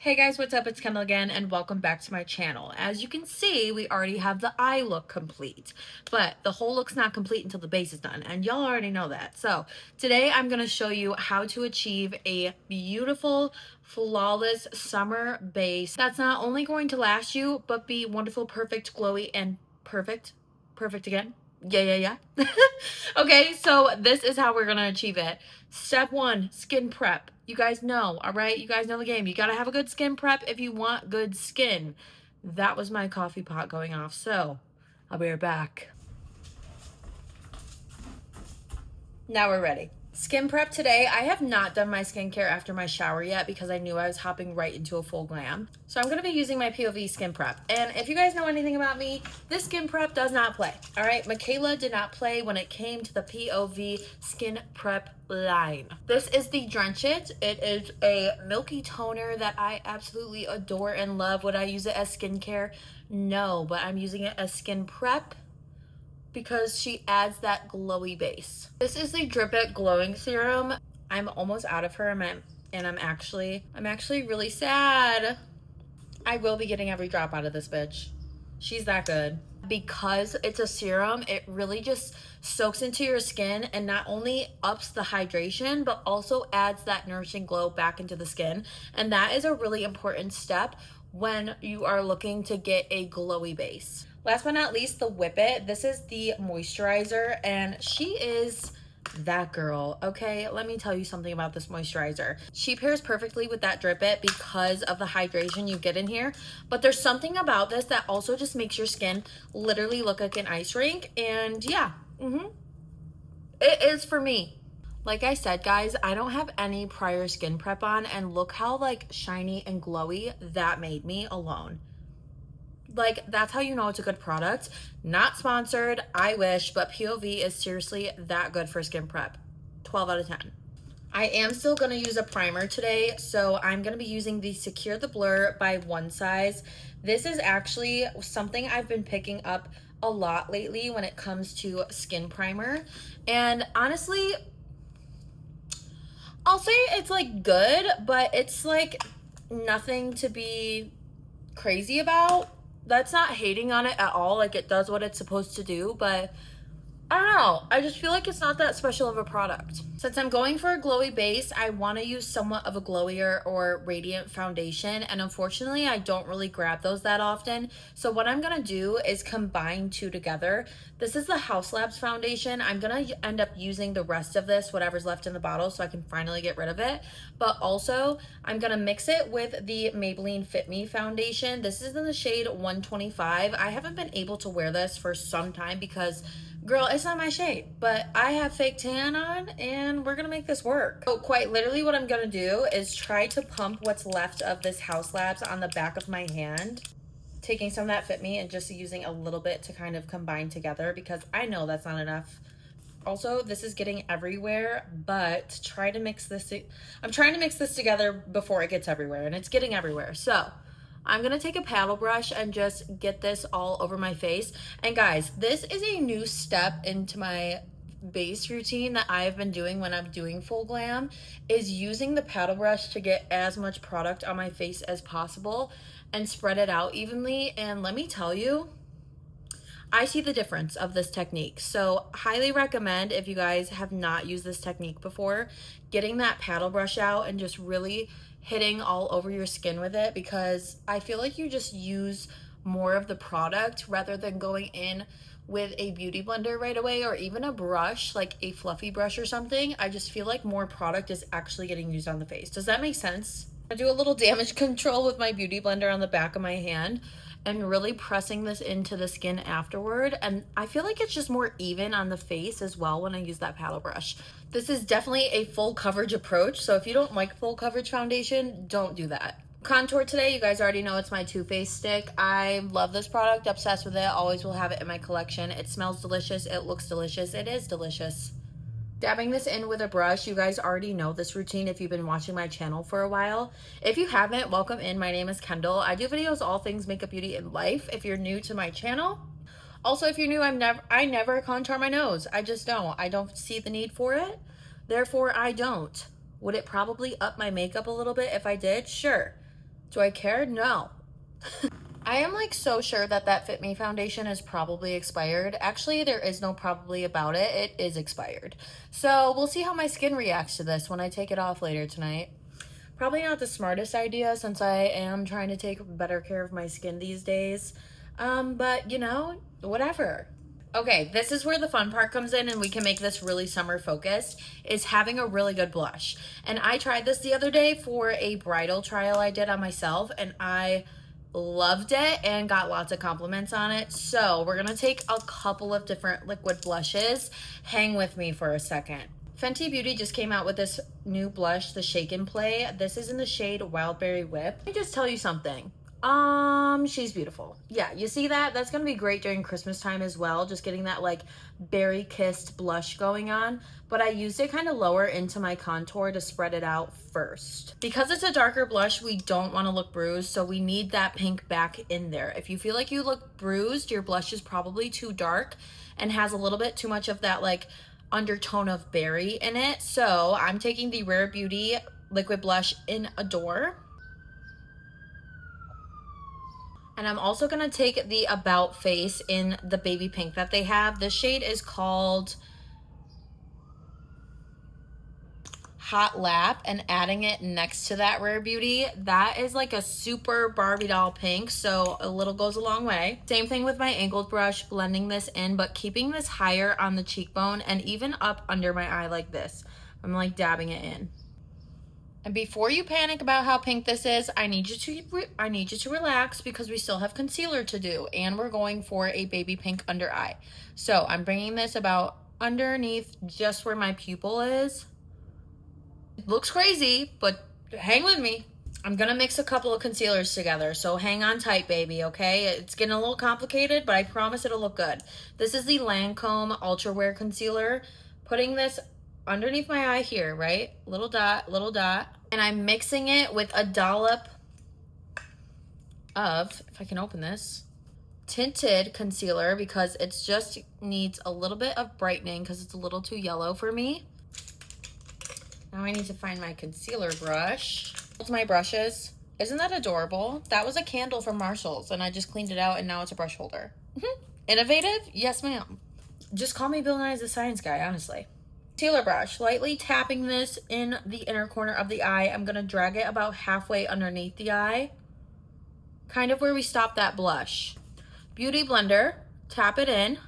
Hey guys, what's up? It's Kendall again, and welcome back to my channel. As you can see, we already have the eye look complete, but the whole look's not complete until the base is done, and y'all already know that. So today I'm going to show you how to achieve a beautiful, flawless summer base that's not only going to last you, but be wonderful, perfect, glowy, and perfect. Perfect again. Yeah. Okay, so this is how we're going to achieve it. Step one, skin prep. You guys know, all right? You guys know the game. You got to have a good skin prep if you want good skin. That was my coffee pot going off, so I'll be right back. Now we're ready. Skin prep today. I have not done my skincare after my shower yet because I knew I was hopping right into a full glam. So I'm going to be using my POV skin prep. And if you guys know anything about me, this skin prep does not play. All right, Michaela did not play when it came to the POV skin prep line. This is the Drench It. It is a milky toner that I absolutely adore and love. Would I use it as skincare? No, but I'm using it as skin prep because she adds that glowy base. This is the Drip It Glowing Serum. I'm almost out of her and I'm actually really sad. I will be getting every drop out of this bitch. She's that good. Because it's a serum, it really just soaks into your skin and not only ups the hydration, but also adds that nourishing glow back into the skin. And that is a really important step when you are looking to get a glowy base. Last but not least, the Whip It. This is the moisturizer, and she is that girl. Okay, let me tell you something about this moisturizer. She pairs perfectly with that Drip It because of the hydration you get in here, but there's something about this that also just makes your skin literally look like an ice rink. And yeah, it is for me. Like I said, guys, I don't have any prior skin prep on, and look how like shiny and glowy that made me alone. Like, that's how you know it's a good product. Not sponsored, I wish, but POV is seriously that good for skin prep. 12 out of 10. I am still going to use a primer today, so I'm going to be using the Secure the Blur by One Size. This is actually something I've been picking up a lot lately when it comes to skin primer. And honestly, I'll say it's like good, but it's like nothing to be crazy about. That's not hating on it at all. Like, it does what it's supposed to do, but I don't know. I just feel like it's not that special of a product. Since I'm going for a glowy base, I want to use somewhat of a glowier or radiant foundation. And unfortunately, I don't really grab those that often. So what I'm going to do is combine two together. This is the House Labs foundation. I'm going to end up using the rest of this, whatever's left in the bottle, so I can finally get rid of it. But also, I'm going to mix it with the Maybelline Fit Me foundation. This is in the shade 125. I haven't been able to wear this for some time because girl, it's not my shade, but I have fake tan on and we're gonna make this work. So quite literally what I'm gonna do is try to pump what's left of this House Labs on the back of my hand, taking some of that Fit Me and just using a little bit to kind of combine together because I know that's not enough. Also, this is getting everywhere, but try to mix this. I'm trying to mix this together before it gets everywhere, and it's getting everywhere. So I'm gonna take a paddle brush and just get this all over my face. And guys, this is a new step into my base routine that I've been doing when I'm doing full glam, is using the paddle brush to get as much product on my face as possible and spread it out evenly. And let me tell you, I see the difference of this technique. So highly recommend, if you guys have not used this technique before, getting that paddle brush out and just really hitting all over your skin with it, because I feel like you just use more of the product rather than going in with a beauty blender right away or even a brush, like a fluffy brush or something. I just feel like more product is actually getting used on the face. Does that make sense? I do a little damage control with my beauty blender on the back of my hand and really pressing this into the skin afterward. And I feel like it's just more even on the face as well when I use that paddle brush. This is definitely a full coverage approach, so if you don't like full coverage foundation, don't do that. Contour today, you guys already know it's my Too Faced stick. I love this product, obsessed with it, always will have it in my collection. It smells delicious, it looks delicious, it is delicious. Dabbing this in with a brush. You guys already know this routine if you've been watching my channel for a while. If you haven't, welcome in. My name is Kendall. I do videos all things makeup, beauty, and life if you're new to my channel. Also, if you're new, I never contour my nose. I just don't. I don't see the need for it. Therefore, I don't. Would it probably up my makeup a little bit if I did? Sure. Do I care? No. I am like so sure that that Fit Me foundation is probably expired. Actually, there is no probably about it. It is expired. So we'll see how my skin reacts to this when I take it off later tonight. Probably not the smartest idea since I am trying to take better care of my skin these days. But you know, whatever. Okay, this is where the fun part comes in and we can make this really summer focused, is having a really good blush. And I tried this the other day for a bridal trial I did on myself, and I loved it and got lots of compliments on it. So we're gonna take a couple of different liquid blushes. Hang with me for a second. Fenty Beauty just came out with this new blush, the Shake and Play. This is in the shade Wildberry Whip. Let me just tell you something. She's beautiful. Yeah, you see that? That's gonna be great during Christmas time as well, just getting that like berry kissed blush going on. But I used it kind of lower into my contour to spread it out first. Because it's a darker blush, we don't want to look bruised, so we need that pink back in there. If you feel like you look bruised, your blush is probably too dark and has a little bit too much of that like undertone of berry in it. So I'm taking the Rare Beauty liquid blush in Adore. And I'm also going to take the About Face in the baby pink that they have. This shade is called Hot Lap, and adding it next to that Rare Beauty, that is like a super Barbie doll pink, so a little goes a long way. Same thing with my angled brush, blending this in, but keeping this higher on the cheekbone and even up under my eye like this. I'm like dabbing it in. And before you panic about how pink this is, I need you to relax because we still have concealer to do, and we're going for a baby pink under eye. So I'm bringing this about underneath just where my pupil is. It looks crazy, but hang with me. I'm gonna mix a couple of concealers together, so hang on tight, baby, okay? It's getting a little complicated, but I promise it'll look good. This is the Lancome Ultra Wear Concealer. Putting this underneath my eye here, right? Little dot. And I'm mixing it with a dollop of, if I can open this, tinted concealer, because it just needs a little bit of brightening because it's a little too yellow for me. Now I need to find my concealer brush. My brushes. Isn't that adorable? That was a Kendall from Marshall's and I just cleaned it out and now it's a brush holder. Innovative? Yes, ma'am. Just call me Bill Nye's the Science Guy, honestly. Concealer brush, lightly tapping this in the inner corner of the eye. I'm gonna drag it about halfway underneath the eye, kind of where we stopped that blush. Beauty blender, tap it in.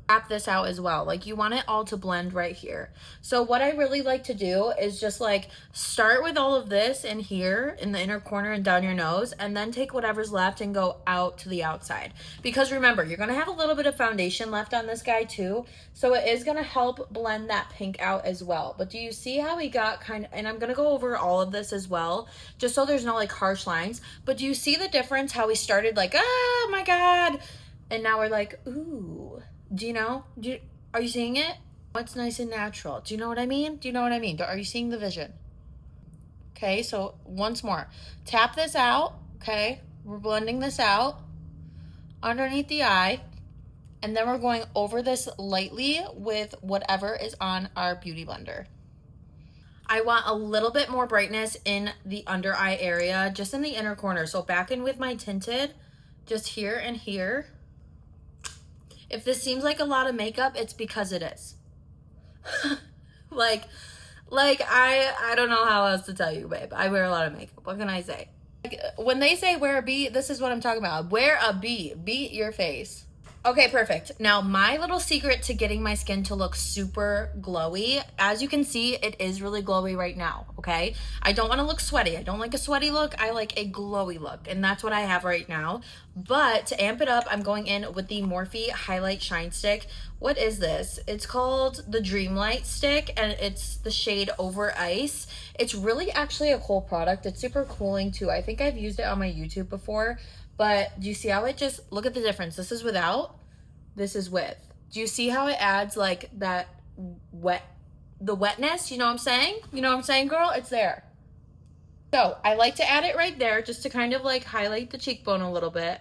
Tap this out as well. Like, you want it all to blend right here. So what I really like to do is just like start with all of this in here in the inner corner and down your nose, and then take whatever's left and go out to the outside. Because remember, you're gonna have a little bit of foundation left on this guy too, so it is gonna help blend that pink out as well. But do you see how we got kind of, and I'm gonna go over all of this as well, just so there's no like harsh lines, but do you see the difference how we started like, oh my god, and now we're like, ooh. Do you know? Are you seeing it? What's nice and natural? Do you know what I mean? Do you know what I mean? Are you seeing the vision? Okay, so once more. Tap this out, okay? We're blending this out underneath the eye. And then we're going over this lightly with whatever is on our beauty blender. I want a little bit more brightness in the under eye area, just in the inner corner. So back in with my tinted, just here and here. If this seems like a lot of makeup, it's because it is. like I don't know how else to tell you, babe. I wear a lot of makeup. What can I say? Like, when they say wear a beat, this is what I'm talking about. Wear a beat. Beat your face. Okay, perfect. Now, my little secret to getting my skin to look super glowy, as you can see, it is really glowy right now, okay? I don't want to look sweaty. I don't like a sweaty look. I like a glowy look, and that's what I have right now. But to amp it up, I'm going in with the Morphe Highlight Shine Stick. What is this? It's called the Dreamlight Stick, and it's the shade Over Ice. It's really actually a cool product. It's super cooling, too. I think I've used it on my YouTube before. But do you see how it just, look at the difference. This is without, this is with. Do you see how it adds like that the wetness? You know what I'm saying? You know what I'm saying, girl? It's there. So I like to add it right there just to kind of like highlight the cheekbone a little bit.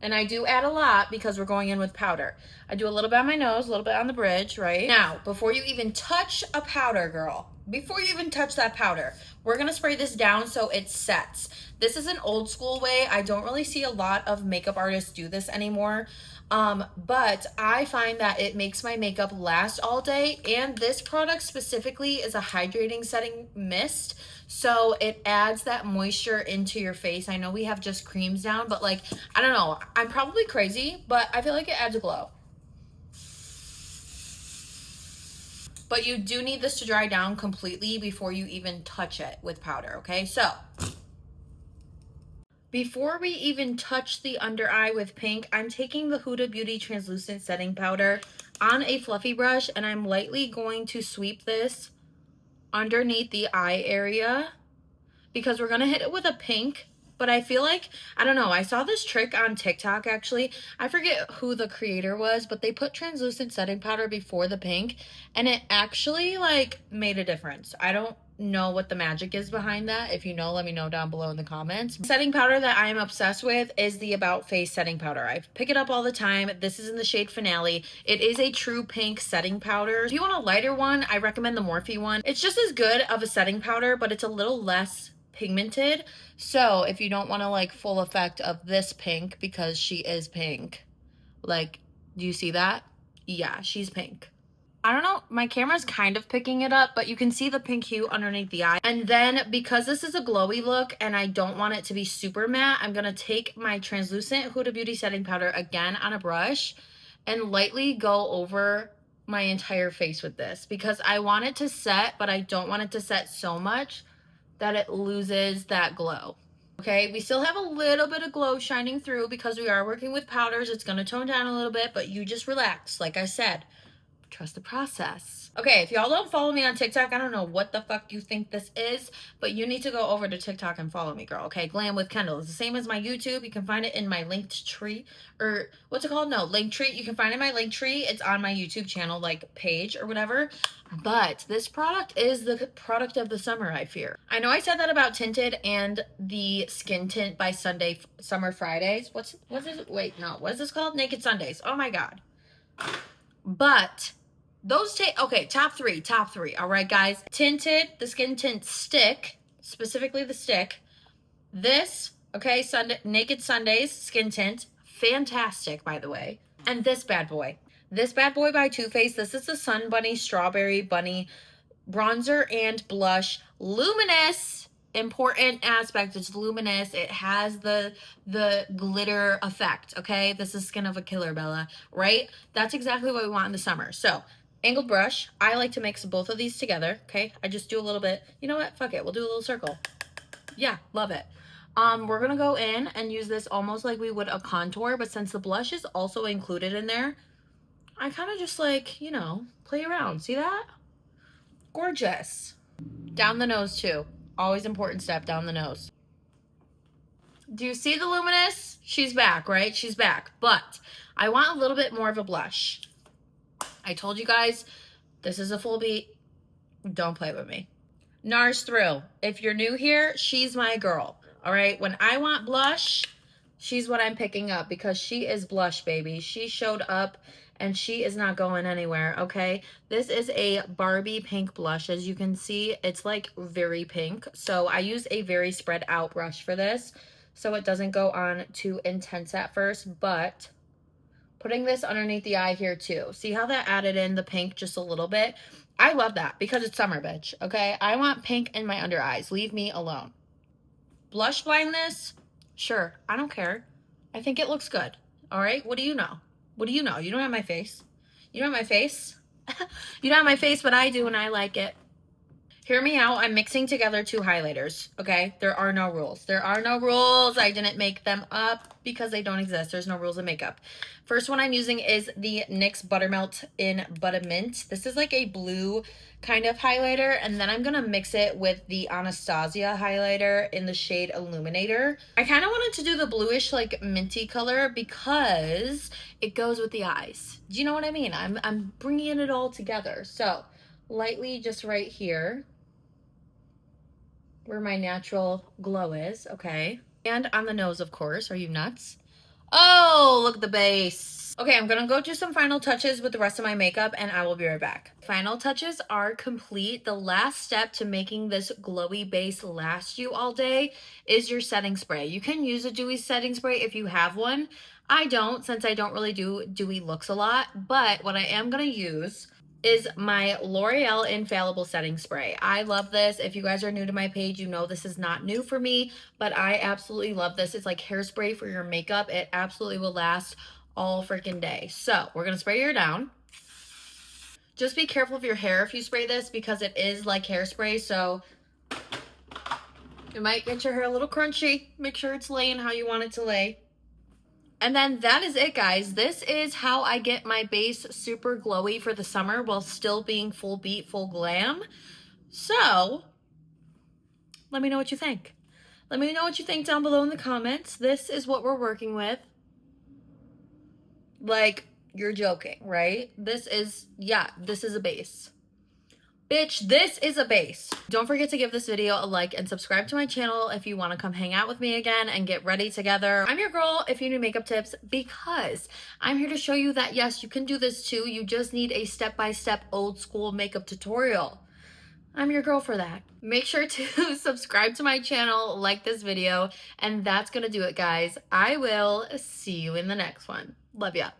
And I do add a lot because we're going in with powder. I do a little bit on my nose, a little bit on the bridge, right? Now, before you even touch a powder, girl, before you even touch that powder, we're gonna spray this down so it sets. This is an old school way. I don't really see a lot of makeup artists do this anymore. But I find that it makes my makeup last all day, and this product specifically is a hydrating setting mist, so it adds that moisture into your face. I know we have just creams down, but like, I don't know, I'm probably crazy, but I feel like it adds a glow. But you do need this to dry down completely before you even touch it with powder, okay? So before we even touch the under eye with pink, I'm taking the Huda Beauty Translucent Setting Powder on a fluffy brush, and I'm lightly going to sweep this underneath the eye area because we're going to hit it with a pink. But I feel like, I don't know, I saw this trick on TikTok actually. I forget who the creator was, but they put translucent setting powder before the pink, and it actually like made a difference. I don't know what the magic is behind that. If you know, let me know down below in the comments. Setting powder that I am obsessed with is the About Face setting powder. I pick it up all the time. This is in the shade Finale. It is a true pink setting powder. If you want a lighter one, I recommend the Morphe one. It's just as good of a setting powder, but it's a little less pigmented. So if you don't want to like full effect of this pink, because she is pink, like, do you see that? Yeah, she's pink. I don't know, my camera's kind of picking it up, but you can see the pink hue underneath the eye. And then because this is a glowy look and I don't want it to be super matte, I'm gonna take my translucent Huda Beauty setting powder again on a brush and lightly go over my entire face with this because I want it to set, but I don't want it to set so much that it loses that glow. Okay, we still have a little bit of glow shining through because we are working with powders. It's gonna tone down a little bit, but you just relax. Like I said, trust the process. Okay, if y'all don't follow me on TikTok, I don't know what the fuck you think this is, but you need to go over to TikTok and follow me, girl. Okay, Glam with Kendall. It's the same as my YouTube. You can find it in my linked tree, or what's it called? No, link tree. You can find it in my link tree. It's on my YouTube channel, like page or whatever. But this product is the product of the summer, I fear. I know I said that about Tinted and the Skin Tint by Sunday Summer Fridays. What's this? Wait, no. What is this called? Naked Sundays. Oh my God. But those okay, top three, all right, guys. Tinted, the Skin Tint stick, specifically the stick. This, okay, Naked Sundays Skin Tint, fantastic, by the way. And this bad boy by Too Faced. This is the Sun Bunny Strawberry Bunny bronzer and blush, luminous. Important aspect, it's luminous. It has the glitter effect, okay? This is Skin of a Killer, Bella, right? That's exactly what we want in the summer. So angled brush, I like to mix both of these together, okay? I just do a little bit. You know what, fuck it, we'll do a little circle. Yeah, love it. We're gonna go in and use this almost like we would a contour, but since the blush is also included in there, I kind of just like, you know, play around. See that? Gorgeous. Down the nose too. Always important step, down the nose. Do you see the luminous? She's back, right? She's back. But I want a little bit more of a blush. I told you guys, this is a full beat. Don't play with me. NARS Thrill. If you're new here, she's my girl. All right? When I want blush, she's what I'm picking up because she is blush, baby. She showed up and she is not going anywhere, okay? This is a Barbie pink blush. As you can see, it's like very pink. So I use a very spread out brush for this so it doesn't go on too intense at first, but putting this underneath the eye here too. See how that added in the pink just a little bit? I love that because it's summer, bitch, okay? I want pink in my under eyes. Leave me alone. Blush blindness? Sure, I don't care. I think it looks good, all right? What do you know? What do you know? You don't have my face. You don't have my face? You don't have my face, but I do, and I like it. Hear me out. I'm mixing together two highlighters, okay? There are no rules. There are no rules. I didn't make them up because they don't exist. There's no rules in makeup. First one I'm using is the NYX Buttermelt in Buttermint. This is like a blue kind of highlighter, and then I'm gonna mix it with the Anastasia highlighter in the shade Illuminator. I kind of wanted to do the bluish like minty color because it goes with the eyes. Do you know what I mean? I'm bringing it all together. So lightly just right here where my natural glow is, okay? And on the nose, of course. Are you nuts? Oh, look at the base. Okay, I'm gonna go do some final touches with the rest of my makeup and I will be right back. Final touches are complete. The last step to making this glowy base last you all day is your setting spray. You can use a dewy setting spray if you have one. I don't, since I don't really do dewy looks a lot, but what I am gonna use is my L'Oreal Infallible Setting Spray. I love this. If you guys are new to my page, you know this is not new for me, but I absolutely love this. It's like hairspray for your makeup. It absolutely will last all freaking day. So we're gonna spray your down. Just be careful of your hair if you spray this because it is like hairspray, so it might get your hair a little crunchy. Make sure it's laying how you want it to lay. And then that is it, guys. This is how I get my base super glowy for the summer while still being full beat, full glam. So, let me know what you think. Let me know what you think down below in the comments. This is what we're working with. Like, you're joking, right? This is a base. Bitch, this is a base. Don't forget to give this video a like and subscribe to my channel if you want to come hang out with me again and get ready together. I'm your girl if you need makeup tips because I'm here to show you that yes, you can do this too. You just need a step-by-step old school makeup tutorial. I'm your girl for that. Make sure to subscribe to my channel, like this video, and that's gonna do it, guys. I will see you in the next one. Love ya.